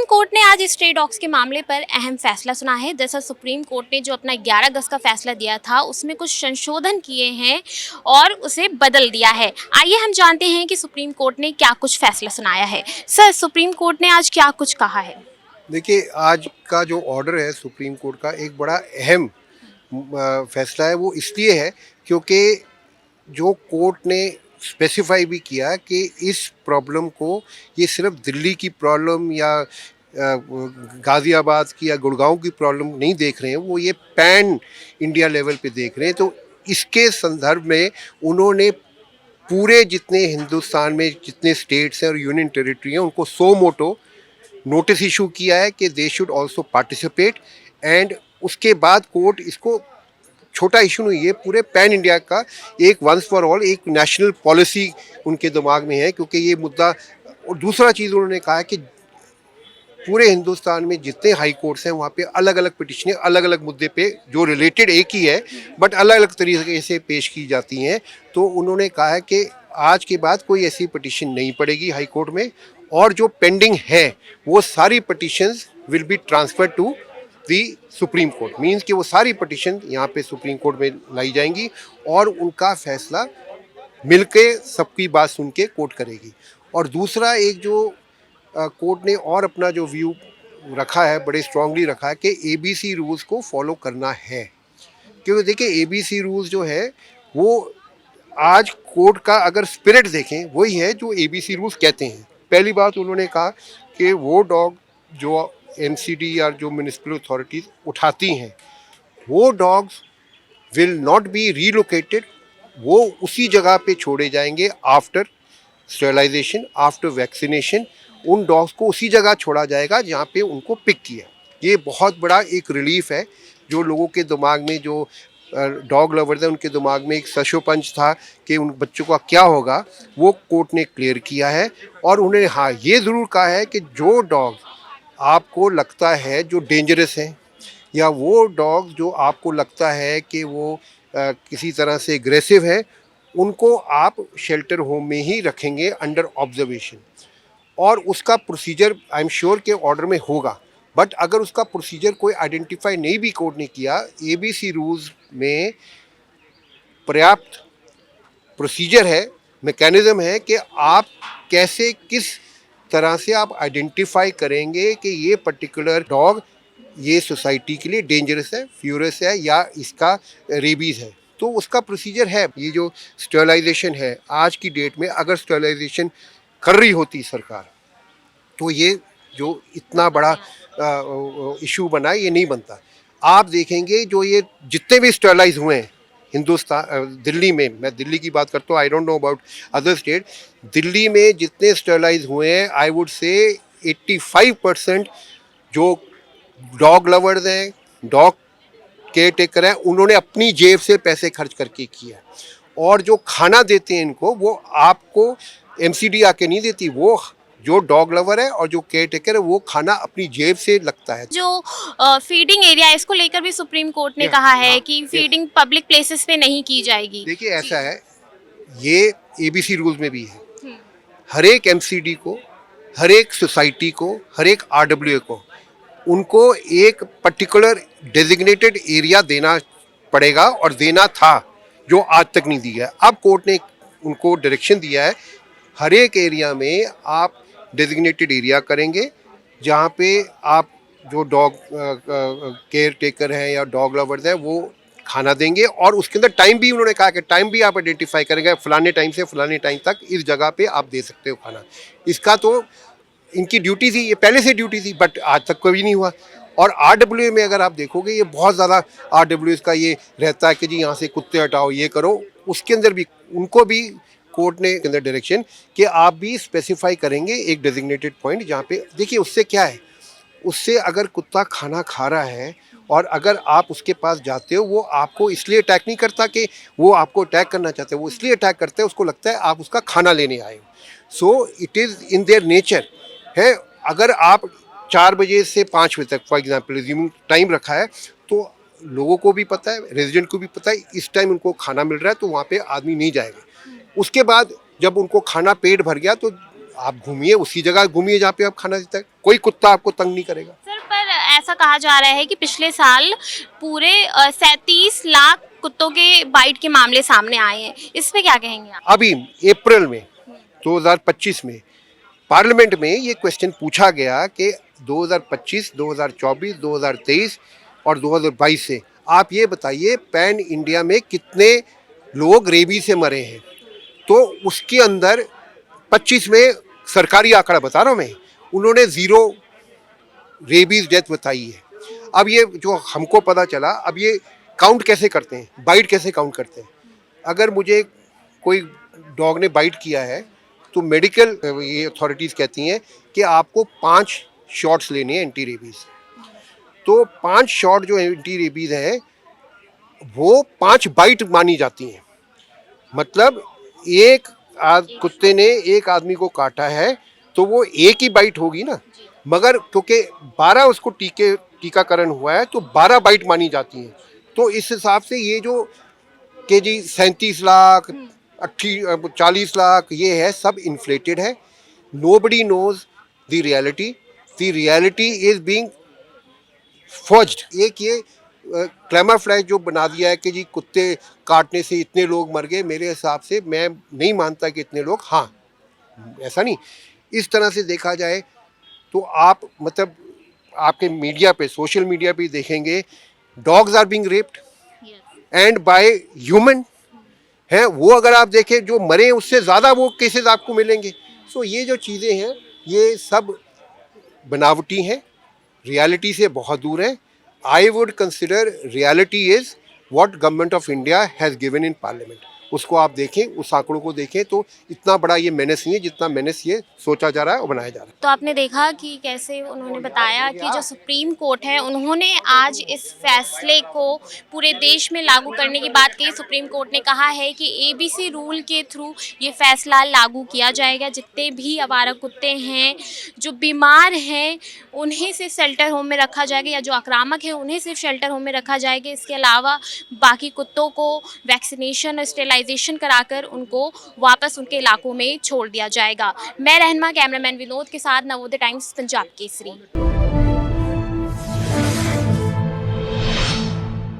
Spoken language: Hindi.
सुप्रीम कोर्ट ने आज स्ट्रे डॉग्स के मामले पर अहम फैसला सुना है। दरअसल सुप्रीम कोर्ट ने जो अपना 11 अगस्त का फैसला दिया था उसमें कुछ संशोधन किए हैं और उसे बदल दिया है। आइए हम जानते हैं कि सुप्रीम कोर्ट ने क्या कुछ फैसला सुनाया है। सर, सुप्रीम कोर्ट ने आज क्या कुछ कहा है? देखिए, आज का जो ऑर्डर है सुप्रीम कोर्ट का एक बड़ा अहम फैसला है। वो इसलिए है क्योंकि जो कोर्ट ने स्पेसिफाई भी किया कि इस प्रॉब्लम को ये सिर्फ दिल्ली की प्रॉब्लम या गाज़ियाबाद की या गुड़गांव की प्रॉब्लम नहीं देख रहे हैं, वो ये पैन इंडिया लेवल पे देख रहे हैं। तो इसके संदर्भ में उन्होंने पूरे जितने हिंदुस्तान में जितने स्टेट्स हैं और यूनियन टेरिटरी हैं उनको सो मोटो नोटिस इशू किया है कि they should also participate. And उसके बाद कोर्ट इसको छोटा इशू नहीं, ये पूरे पैन इंडिया का एक वंस फॉर ऑल एक नेशनल पॉलिसी उनके दिमाग में है, क्योंकि ये मुद्दा। और दूसरा चीज़ उन्होंने कहा है कि पूरे हिंदुस्तान में जितने हाई कोर्ट्स हैं वहाँ पे अलग अलग पिटिशनें अलग अलग मुद्दे पे जो रिलेटेड एक ही है बट अलग अलग तरीके से पेश की जाती हैं। तो उन्होंने कहा है कि आज के बाद कोई ऐसी पिटिशन नहीं पड़ेगी हाई कोर्ट में, और जो पेंडिंग है वो सारी petitions will be transfer to the supreme court. Means कि वो सारी पिटिशन यहाँ पे सुप्रीम कोर्ट में लाई जाएंगी और उनका फैसला मिलके सबकी बात सुन के कोर्ट करेगी। और दूसरा एक जो कोर्ट ने और अपना जो व्यू रखा है, बड़े स्ट्रांगली रखा है कि एबीसी रूल्स को फॉलो करना है। क्योंकि देखिए, एबीसी रूल्स जो है वो आज कोर्ट का अगर स्पिरिट देखें वही है जो एबीसी रूल्स कहते हैं। पहली बात उन्होंने कहा कि वो डॉग जो एमसीडी या जो म्यूनिसिपल अथॉरिटीज़ उठाती हैं वो dogs will not be relocated, वो उसी जगह पे छोड़े जाएंगे आफ्टर स्टेरिलाइजेशन, आफ्टर वैक्सीनेशन। उन डॉग्स को उसी जगह छोड़ा जाएगा जहाँ पे उनको पिक किया। ये बहुत बड़ा एक रिलीफ है जो लोगों के दिमाग में, जो डॉग लवर्स हैं उनके दिमाग में एक सशोपंच था कि उन बच्चों का क्या होगा, वो कोर्ट ने क्लियर किया है। और उन्होंने हाँ ये ज़रूर कहा है कि जो डॉग आपको लगता है जो डेंजरस हैं या वो डॉग जो आपको लगता है कि वो किसी तरह से एग्रेसिव है, उनको आप शेल्टर होम में ही रखेंगे अंडर ऑब्जर्वेशन। और उसका प्रोसीजर आई एम श्योर के ऑर्डर में होगा। बट अगर उसका प्रोसीजर कोई आइडेंटिफाई नहीं भी कोर्ट ने किया, एबीसी रूल्स में पर्याप्त प्रोसीजर है, मैकेनिज्म है कि आप कैसे किस तरह से आप आइडेंटिफाई करेंगे कि ये पर्टिकुलर डॉग ये सोसाइटी के लिए डेंजरस है, फ्यूरस है या इसका रेबीज़ है। तो उसका प्रोसीजर है। ये जो स्टेरिलाइजेशन है आज की डेट में, अगर स्टेरिलाइजेशन कर रही होती सरकार तो ये जो इतना बड़ा इशू बना है ये नहीं बनता। आप देखेंगे जो ये जितने भी स्टेरिलाइज हुए हैं हिंदुस्तान, दिल्ली में, मैं दिल्ली की बात करता हूँ, I don't know about other state, Delhi में जितने स्टेरिलाइज हुए हैं आई वुड से 85% जो डॉग लवर्स हैं, डॉग केयर टेकर हैं, उन्होंने अपनी जेब से पैसे खर्च करके किया। और जो खाना देते हैं इनको वो आपको एमसीडी आके नहीं देती, वो जो डॉग लवर है और जो केयर टेकर है वो खाना अपनी जेब से लगता है। जो फीडिंग एरिया है इसको लेकर भी सुप्रीम कोर्ट ने कहा है कि फीडिंग पब्लिक प्लेसेस पे नहीं की जाएगी। देखिए ऐसा है, ये एबीसी रूल्स में भी है। हर एक एमसीडी को, हर एक सोसाइटी को, हर एक आरडब्ल्यूए को उनको एक पर्टिकुलर डेजिग्नेटेड एरिया देना पड़ेगा और देना था, जो आज तक नहीं दिया है। अब कोर्ट ने उनको डायरेक्शन दिया है हर एक एरिया में आप डेजिग्नेटेड एरिया करेंगे जहाँ पे आप जो डॉग केयर टेकर हैं या डॉग लवर्स हैं वो खाना देंगे। और उसके अंदर टाइम भी उन्होंने कहा कि टाइम भी आप आइडेंटिफाई करेंगे, फलाने टाइम से फलाने टाइम तक इस जगह पे आप दे सकते हो खाना। इसका तो इनकी ड्यूटी थी, ये पहले से ड्यूटी थी, बट आज तक कभी नहीं हुआ। और आरडब्ल्यूए में अगर आप देखोगे ये बहुत ज़्यादा आरडब्ल्यूए का ये रहता है कि जी यहाँ से कुत्ते हटाओ, ये करो। उसके अंदर भी उनको भी कोर्ट ने अंदर डायरेक्शन कि आप भी स्पेसिफाई करेंगे एक डेजिग्नेटेड पॉइंट जहाँ पे, देखिए उससे क्या है, उससे अगर कुत्ता खाना खा रहा है और अगर आप उसके पास जाते हो, वो आपको इसलिए अटैक नहीं करता कि वो आपको अटैक करना चाहते हैं, वो इसलिए अटैक करते हैं उसको लगता है आप उसका खाना लेने आए हो। So it is in their nature है। अगर आप 4 बजे से 5 बजे तक फॉर एग्जाम्पल रिज्यूमिंग टाइम रखा है, तो लोगों को भी पता है, रेजिडेंट को भी पता है इस टाइम उनको खाना मिल रहा है, तो वहाँ पे आदमी नहीं जाएगा। उसके बाद जब उनको खाना पेट भर गया तो हम्म। आप घूमिए, उसी जगह घूमिए जहाँ पे आप खाना देता है, कोई कुत्ता आपको तंग नहीं करेगा। सर पर ऐसा कहा जा रहा है कि पिछले साल पूरे 37 लाख कुत्तों के बाइट के मामले सामने आए हैं, इस पे क्या कहेंगे आप? अभी अप्रैल में 2025 में पार्लियामेंट में ये क्वेश्चन पूछा गया कि 2025, 2024, 2023 और 2022 से आप ये बताइए पैन इंडिया में कितने लोग रेबीज से मरे हैं। तो उसके अंदर 25 में सरकारी आंकड़ा बता रहा हूँ मैं, उन्होंने 0 रेबीज डेथ बताई है। अब ये जो हमको पता चला, अब ये काउंट कैसे करते हैं, बाइट कैसे काउंट करते हैं। अगर मुझे कोई डॉग ने बाइट किया है तो मेडिकल ये अथॉरिटीज़ कहती हैं कि आपको 5 शॉट्स लेने हैं एंटी रेबीज़। तो 5 शॉट जो एंटी रेबीज़ है वो 5 बाइट मानी जाती हैं। मतलब एक कुत्ते ने एक आदमी को काटा है तो वो एक ही बाइट होगी ना, मगर क्योंकि 12 उसको टीकाकरण हुआ है तो 12 बाइट मानी जाती हैं। तो इस हिसाब से ये जो कि जी 37 लाख 40 लाख ये है, सब इन्फ्लेटेड है। Nobody knows the reality is being forged. एक ये क्लेमर फ्लैग जो बना दिया है कि जी कुत्ते काटने से इतने लोग मर गए, मेरे हिसाब से मैं नहीं मानता कि इतने लोग, हाँ ऐसा नहीं। इस तरह से देखा जाए तो आप मतलब आपके मीडिया पे, सोशल मीडिया पे देखेंगे dogs are being raped and by human है। वो अगर आप देखें जो मरे उससे ज़्यादा वो केसेस आपको मिलेंगे। सो ये जो चीज़ें हैं ये सब बनावटी हैं, रियलिटी से बहुत दूर है। I would consider reality is what government of India has given in parliament. उसको आप देखें, उस आंकड़ों को देखें तो इतना बड़ा ये मेनेस नहीं है जितना मेनेस ये सोचा जा रहा है और बनाया जा रहा है। तो आपने देखा कि कैसे उन्होंने बताया कि जो सुप्रीम कोर्ट है उन्होंने आज इस फैसले को पूरे देश में लागू करने की बात कही। सुप्रीम कोर्ट ने कहा है कि एबीसी रूल के थ्रू ये फैसला लागू किया जाएगा। जितने भी आवारा कुत्ते हैं जो बीमार हैं उन्हें सिर्फ शेल्टर होम में रखा जाएगा, या जो आक्रामक हैं उन्हें सिर्फ शेल्टर होम में रखा जाएगा। इसके अलावा बाकी कुत्तों को वैक्सीनेशन और स्टेलाइजेशन कराकर उनको वापस उनके इलाकों में छोड़ दिया जाएगा। मैं रहनमा, कैमरामैन विनोद के साथ नवोदय टाइम्स पंजाब केसरी।